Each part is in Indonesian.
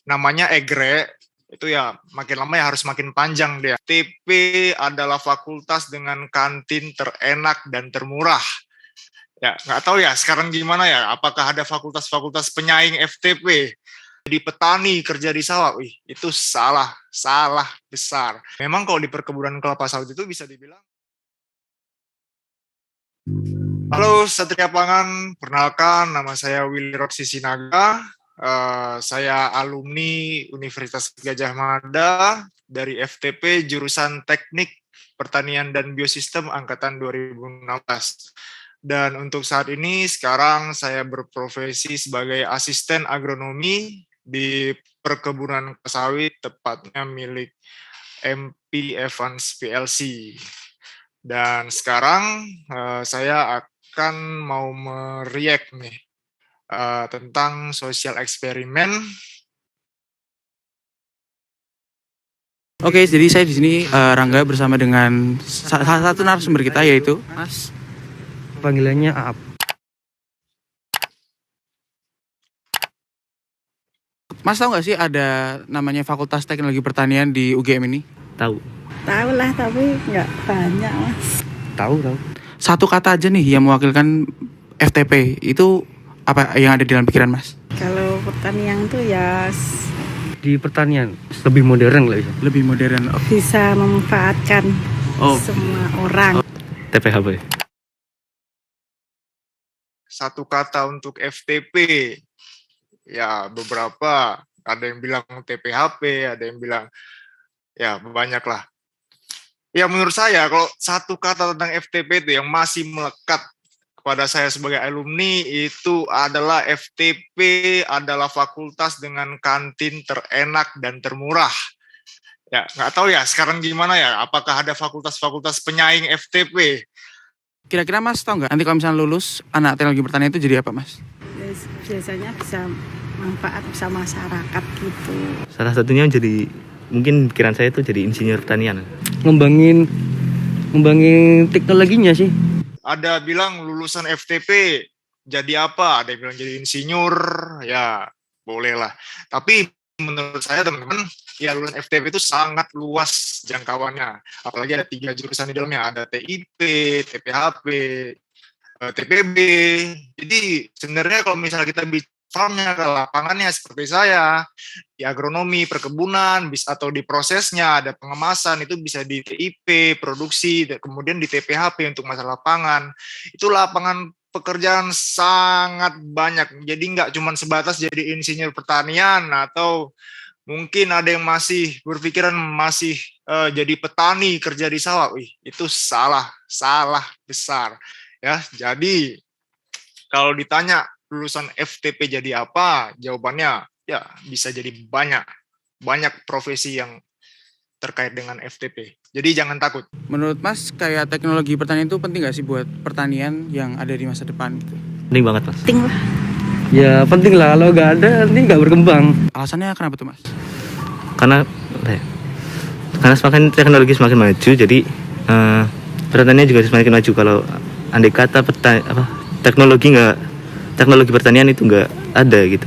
namanya egre, itu ya makin lama ya harus makin panjang dia. FTP adalah fakultas dengan kantin terenak dan termurah. Ya, nggak tahu ya sekarang gimana ya, apakah ada fakultas-fakultas penyaing FTP? Jadi petani kerja di sawah, wih, itu salah besar. Memang kalau di perkebunan kelapa sawit itu bisa dibilang. Halo Satria Pangan, perkenalkan nama saya Willy Roksi Sinaga. Saya alumni Universitas Gadjah Mada dari FTP jurusan Teknik Pertanian dan Biosistem angkatan 2016. Dan untuk saat ini sekarang saya berprofesi sebagai asisten agronomi di perkebunan sawit, tepatnya milik MP Evans PLC. Dan sekarang saya akan mau mereact nih tentang social eksperimen. Oke, jadi saya di sini Rangga bersama dengan salah satu narasumber kita yaitu Mas. Panggilannya Aap. Mas tahu nggak sih ada namanya Fakultas Teknologi Pertanian di UGM ini? Tahu. Tahu lah, tapi nggak banyak, Mas. Tahu. Satu kata aja nih yang mewakilkan FTP, itu apa yang ada di dalam pikiran Mas? Kalau pertanian tuh ya Di pertanian lebih modern lah ya. Lebih modern. bisa memanfaatkan semua orang. TPHP. Satu kata untuk FTP, ya beberapa, ada yang bilang TPHP, ada yang bilang ya banyak lah. Ya menurut saya kalau satu kata tentang FTP itu yang masih melekat kepada saya sebagai alumni itu adalah FTP adalah fakultas dengan kantin terenak dan termurah. Ya nggak tahu ya sekarang gimana ya, apakah ada fakultas-fakultas penyaing FTP? Kira-kira Mas tahu nggak nanti kalau misalnya lulus anak teknologi pertanian itu jadi apa Mas? Biasanya bisa manfaat bisa masyarakat gitu. Salah satunya jadi, mungkin pikiran saya itu jadi insinyur pertanian. Ngembangin teknologinya sih. Ada bilang lulusan FTP jadi apa? Ada yang bilang jadi insinyur, ya boleh lah. Tapi menurut saya teman-teman, ya lulusan FTP itu sangat luas jangkauannya. Apalagi ada 3 jurusan di dalamnya, ada TIP, TPHP, TPB. Jadi sebenarnya kalau misalnya kita bicaranya ke lapangannya seperti saya, di agronomi, perkebunan, atau di prosesnya ada pengemasan, itu bisa di TIP, produksi, dan kemudian di TPHP untuk masalah lapangan. Itu lapangan pekerjaan sangat banyak. Jadi nggak cuma sebatas jadi insinyur pertanian atau mungkin ada yang masih berpikiran masih jadi petani kerja di sawah. Wih, itu salah besar. Ya, jadi kalau ditanya lulusan FTP jadi apa? Jawabannya ya bisa jadi banyak profesi yang terkait dengan FTP. Jadi jangan takut. Menurut Mas kayak teknologi pertanian itu penting nggak sih buat pertanian yang ada di masa depan gitu? Penting banget Mas. Penting lah. Ya penting lah, kalau nggak ada nanti nggak berkembang. Alasannya kenapa tuh Mas? Karena semakin teknologi semakin maju, jadi pertanian juga semakin maju. Kalau andai kata teknologi pertanian itu nggak ada gitu,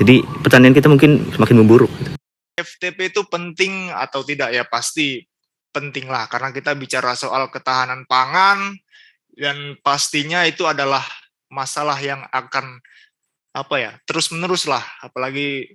jadi pertanian kita mungkin semakin memburuk gitu. FTP itu penting atau tidak ya pasti penting lah, karena kita bicara soal ketahanan pangan dan pastinya itu adalah masalah yang akan terus menerus lah, apalagi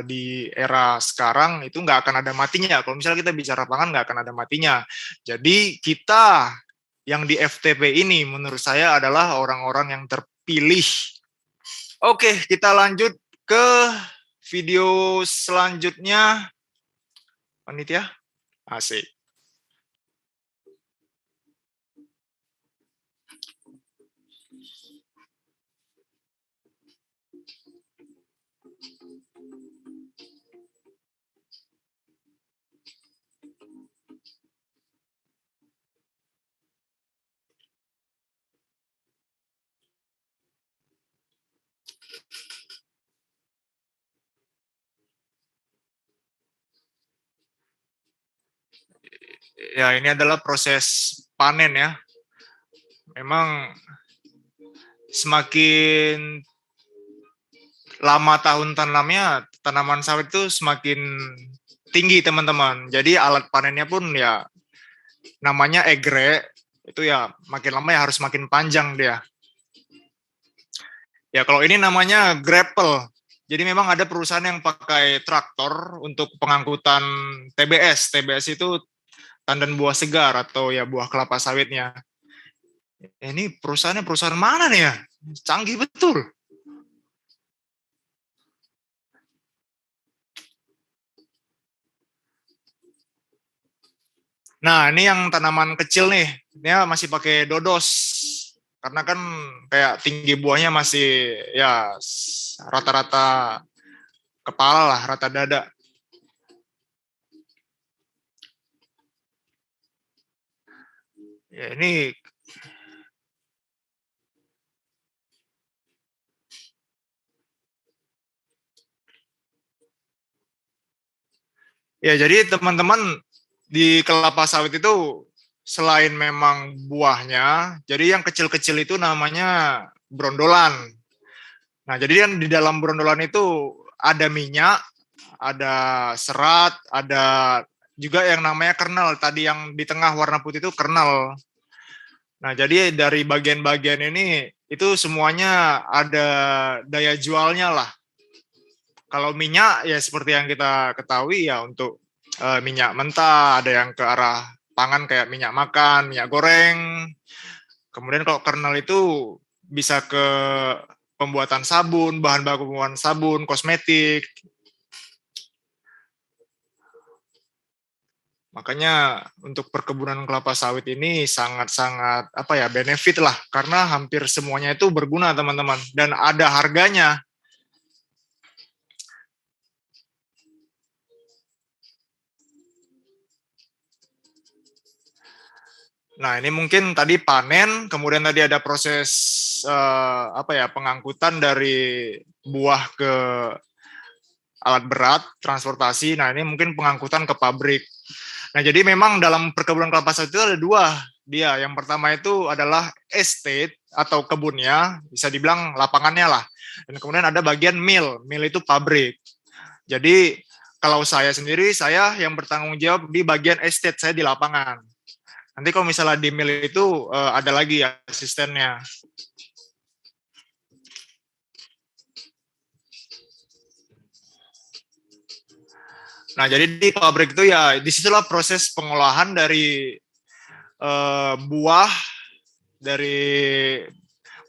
di era sekarang itu nggak akan ada matinya. Kalau misalnya kita bicara pangan nggak akan ada matinya. Jadi kita yang di FTP ini menurut saya adalah orang-orang yang terpilih. Oke, kita lanjut ke video selanjutnya. Panitia, asik. Ya, ini adalah proses panen ya. Memang semakin lama tahun tanamnya, tanaman sawit itu semakin tinggi teman-teman. Jadi alat panennya pun ya namanya egre, itu ya makin lama ya harus makin panjang dia. Ya kalau ini namanya grapple. Jadi memang ada perusahaan yang pakai traktor untuk pengangkutan TBS. TBS itu tandan buah segar atau ya buah kelapa sawitnya. Ini perusahaannya perusahaan mana nih ya? Canggih betul. Nah, ini yang tanaman kecil nih. Dia masih pakai dodos. Karena kan kayak tinggi buahnya masih ya rata-rata kepala lah, rata dada. Ya, ini ya jadi teman-teman di kelapa sawit itu selain memang buahnya, jadi yang kecil-kecil itu namanya brondolan. Nah, jadi kan di dalam brondolan itu ada minyak, ada serat, ada juga yang namanya kernel. Tadi yang di tengah warna putih itu kernel. Nah, jadi dari bagian-bagian ini itu semuanya ada daya jualnya lah. Kalau minyak ya seperti yang kita ketahui ya untuk minyak mentah, ada yang ke arah pangan kayak minyak makan, minyak goreng. Kemudian kalau kernel itu bisa ke pembuatan sabun, bahan baku pembuatan sabun, kosmetik. Makanya untuk perkebunan kelapa sawit ini sangat-sangat benefit lah karena hampir semuanya itu berguna teman-teman dan ada harganya. Nah, ini mungkin tadi panen, kemudian tadi ada proses pengangkutan dari buah ke alat berat, transportasi. Nah, ini mungkin pengangkutan ke pabrik. Nah, jadi memang dalam perkebunan kelapa sawit itu ada dua. Dia yang pertama itu adalah estate atau kebunnya, bisa dibilang lapangannya lah. Dan kemudian ada bagian mill. Mill itu pabrik. Jadi kalau saya sendiri, saya yang bertanggung jawab di bagian estate, saya di lapangan. Nanti kalau misalnya di mill itu ada lagi asistennya. Nah, jadi di pabrik itu ya disitulah proses pengolahan dari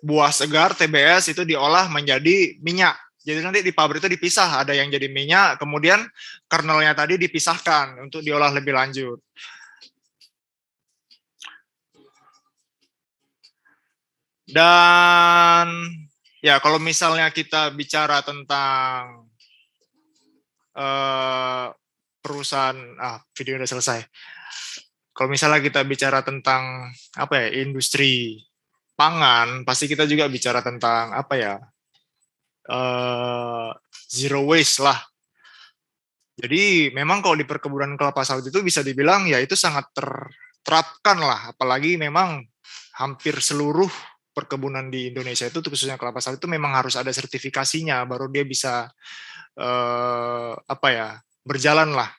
buah segar TBS itu diolah menjadi minyak. Jadi nanti di pabrik itu dipisah, ada yang jadi minyak, kemudian kernelnya tadi dipisahkan untuk diolah lebih lanjut. Dan ya kalau misalnya kita bicara tentang perusahaan, video udah selesai. Kalau misalnya kita bicara tentang industri pangan, pasti kita juga bicara tentang zero waste lah. Jadi memang kalau di perkebunan kelapa sawit itu bisa dibilang ya itu sangat terterapkan lah, apalagi memang hampir seluruh perkebunan di Indonesia itu khususnya kelapa sawit itu memang harus ada sertifikasinya baru dia bisa berjalan lah.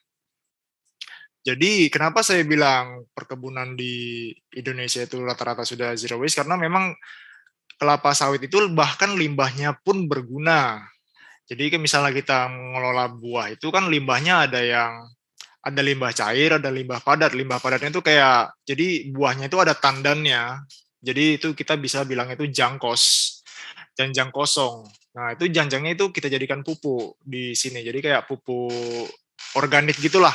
Jadi kenapa saya bilang perkebunan di Indonesia itu rata-rata sudah zero waste karena memang kelapa sawit itu bahkan limbahnya pun berguna. Jadi misalnya kita mengelola buah itu kan limbahnya ada limbah cair, ada limbah padat. Limbah padatnya itu kayak jadi buahnya itu ada tandannya. Jadi itu kita bisa bilang itu jangkos, janjang kosong. Nah, itu janjangnya itu kita jadikan pupuk di sini. Jadi kayak pupuk organik gitulah,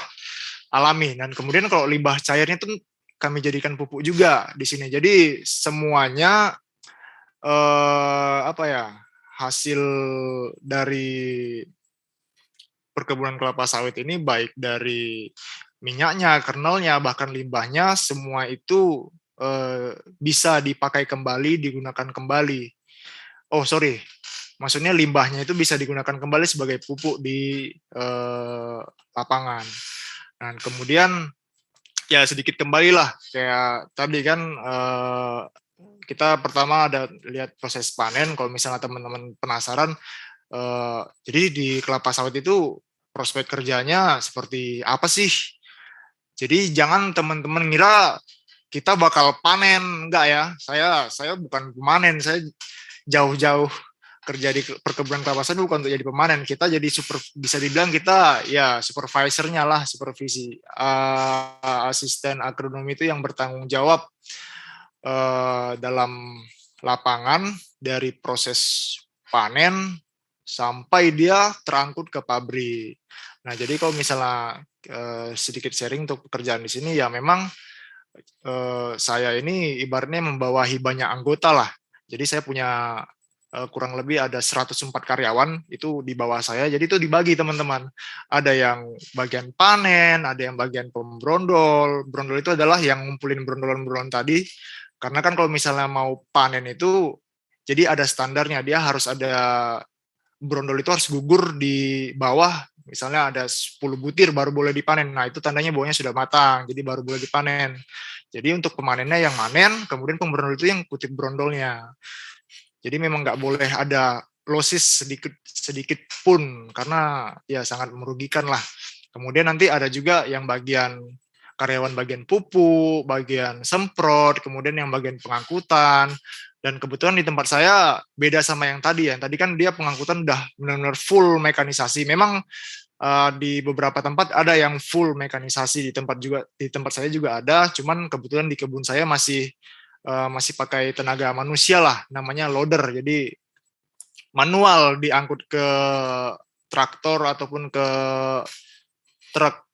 alami. Dan kemudian kalau limbah cairnya itu kami jadikan pupuk juga di sini. Jadi semuanya hasil dari perkebunan kelapa sawit ini baik dari minyaknya, kernelnya, bahkan limbahnya semua itu bisa dipakai kembali, digunakan kembali. Oh sorry, maksudnya limbahnya itu bisa digunakan kembali sebagai pupuk di lapangan. Dan kemudian ya sedikit kembalilah kayak tadi kan kita pertama ada lihat proses panen. Kalau misalnya teman-teman penasaran, Jadi di kelapa sawit itu prospek kerjanya seperti apa sih? Jadi jangan teman-teman ngira kita bakal panen, enggak ya. Saya bukan pemanen, saya jauh-jauh kerja di perkebunan kelapa sawit bukan untuk jadi pemanen. Kita jadi bisa dibilang kita ya supervisornya lah, supervisi. Asisten agronomi itu yang bertanggung jawab dalam lapangan dari proses panen sampai dia terangkut ke pabrik. Nah, jadi kalau misalnya sedikit sharing untuk pekerjaan di sini ya memang saya ini ibaratnya membawahi banyak anggota lah. Jadi saya punya kurang lebih ada 104 karyawan itu di bawah saya. Jadi itu dibagi teman-teman. Ada yang bagian panen, ada yang bagian pembrondol. Brondol itu adalah yang ngumpulin brondolan-brondolan tadi. Karena kan kalau misalnya mau panen itu, jadi ada standarnya. Dia harus ada brondol itu harus gugur di bawah. Misalnya ada 10 butir baru boleh dipanen. Nah itu tandanya bawahnya sudah matang, jadi baru boleh dipanen. Jadi untuk pemanennya yang manen, kemudian pembrondol itu yang kutip brondolnya. Jadi memang nggak boleh ada losis sedikit pun karena ya sangat merugikan lah. Kemudian nanti ada juga yang bagian karyawan bagian pupuk, bagian semprot, kemudian yang bagian pengangkutan. Dan kebetulan di tempat saya beda sama yang tadi ya. Tadi kan dia pengangkutan udah benar-benar full mekanisasi. Memang di beberapa tempat ada yang full mekanisasi, di tempat saya juga ada. Cuman kebetulan di kebun saya masih pakai tenaga manusia lah, namanya loader. Jadi manual diangkut ke traktor ataupun ke truk.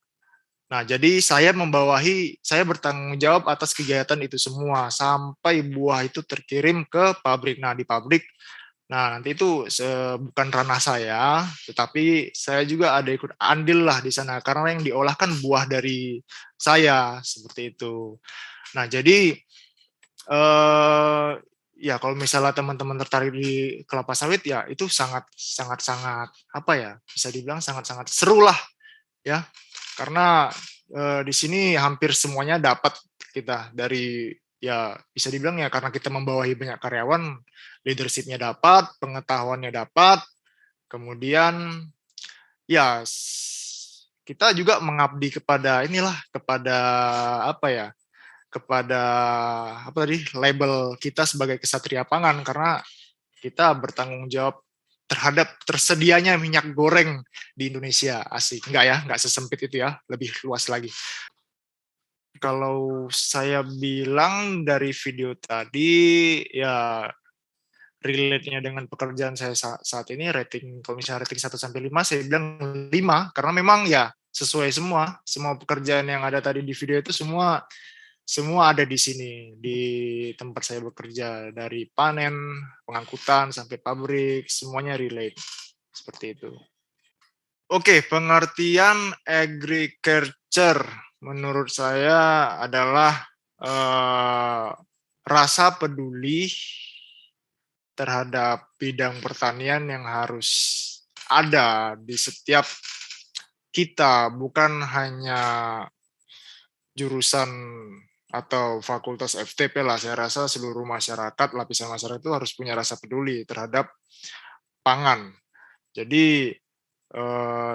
Nah, jadi saya bertanggung jawab atas kegiatan itu semua sampai buah itu terkirim ke pabrik. Nah, di pabrik, nah nanti itu bukan ranah saya, tetapi saya juga ada ikut andil lah di sana karena yang diolah kan buah dari saya seperti itu. Nah, jadi ya kalau misalnya teman-teman tertarik di kelapa sawit ya itu sangat apa ya bisa dibilang sangat seru lah ya karena di sini hampir semuanya dapat kita dari ya bisa dibilang ya karena kita membawahi banyak karyawan, leadership-nya dapat, pengetahuannya dapat, kemudian ya kita juga mengabdi kepada apa ya kepada apa tadi label kita sebagai kesatria pangan karena kita bertanggung jawab terhadap tersedianya minyak goreng di Indonesia. Asik. Enggak sesempit itu ya, lebih luas lagi. Kalau saya bilang dari video tadi, ya relate-nya dengan pekerjaan saya saat ini, kalau misalnya rating 1-5, saya bilang 5, karena memang ya sesuai semua pekerjaan yang ada tadi di video itu semua ada di sini, di tempat saya bekerja, dari panen, pengangkutan, sampai pabrik, semuanya relate, seperti itu. Oke, pengertian agriculture menurut saya adalah rasa peduli terhadap bidang pertanian yang harus ada di setiap kita, bukan hanya jurusan atau fakultas FTP lah. Saya rasa seluruh masyarakat, lapisan masyarakat itu harus punya rasa peduli terhadap pangan. Jadi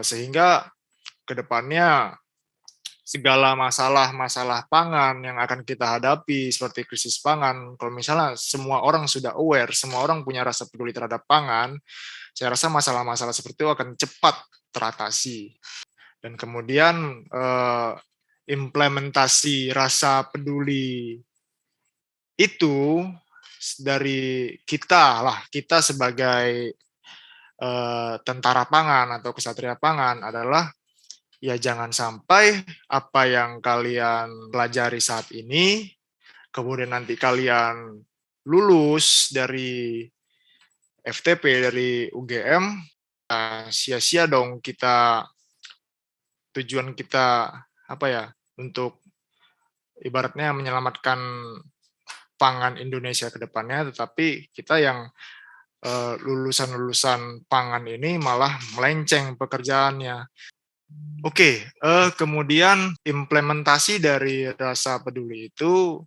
sehingga kedepannya segala masalah pangan yang akan kita hadapi seperti krisis pangan, kalau misalnya semua orang sudah aware, semua orang punya rasa peduli terhadap pangan, saya rasa masalah-masalah seperti itu akan cepat teratasi. Dan kemudian implementasi rasa peduli itu dari kita sebagai tentara pangan atau kesatria pangan adalah ya jangan sampai apa yang kalian pelajari saat ini, kemudian nanti kalian lulus dari FTP, dari UGM, sia-sia dong tujuan kita apa ya untuk ibaratnya menyelamatkan pangan Indonesia ke depannya, tetapi kita yang lulusan-lulusan pangan ini malah melenceng pekerjaannya. Oke, kemudian implementasi dari rasa peduli itu,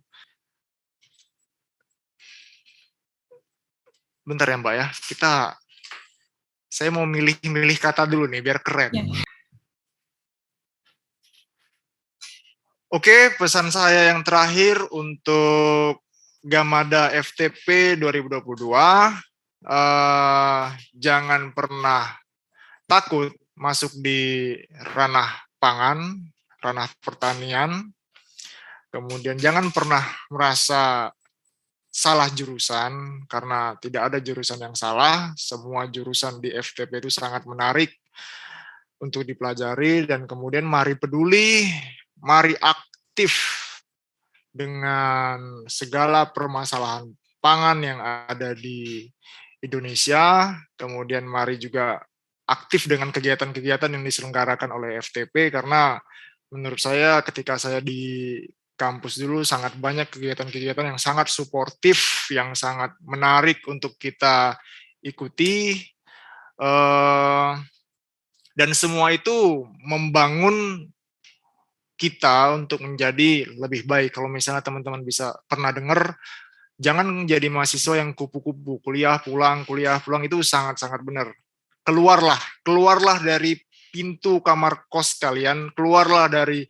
bentar ya Mbak ya, Saya mau milih-milih kata dulu nih biar keren. Ya. Oke, pesan saya yang terakhir untuk Gamada FTP 2022, jangan pernah takut masuk di ranah pangan, ranah pertanian. Kemudian jangan pernah merasa salah jurusan, karena tidak ada jurusan yang salah. Semua jurusan di FTP itu sangat menarik untuk dipelajari, dan kemudian mari peduli, mari aktif dengan segala permasalahan pangan yang ada di Indonesia. Kemudian mari juga aktif dengan kegiatan-kegiatan yang diselenggarakan oleh FTP, karena menurut saya ketika saya di kampus dulu sangat banyak kegiatan-kegiatan yang sangat suportif, yang sangat menarik untuk kita ikuti, dan semua itu membangun kita untuk menjadi lebih baik. Kalau misalnya teman-teman bisa pernah dengar, jangan menjadi mahasiswa yang kupu-kupu, kuliah pulang, itu sangat-sangat benar. Keluarlah dari pintu kamar kos kalian, keluarlah dari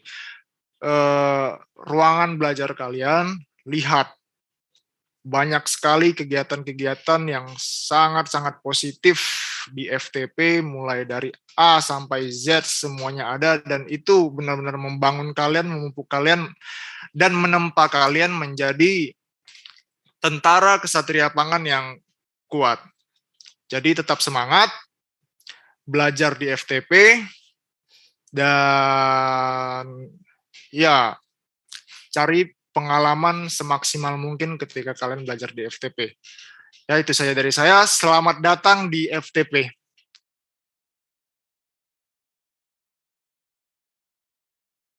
ruangan belajar kalian, lihat banyak sekali kegiatan-kegiatan yang sangat-sangat positif di FTP, mulai dari A sampai Z semuanya ada, dan itu benar-benar membangun kalian, memupuk kalian, dan menempa kalian menjadi tentara kesatria pangan yang kuat. Jadi tetap semangat, belajar di FTP, dan ya cari pengalaman semaksimal mungkin ketika kalian belajar di FTP. Ya, itu saja dari saya. Selamat datang di FTP.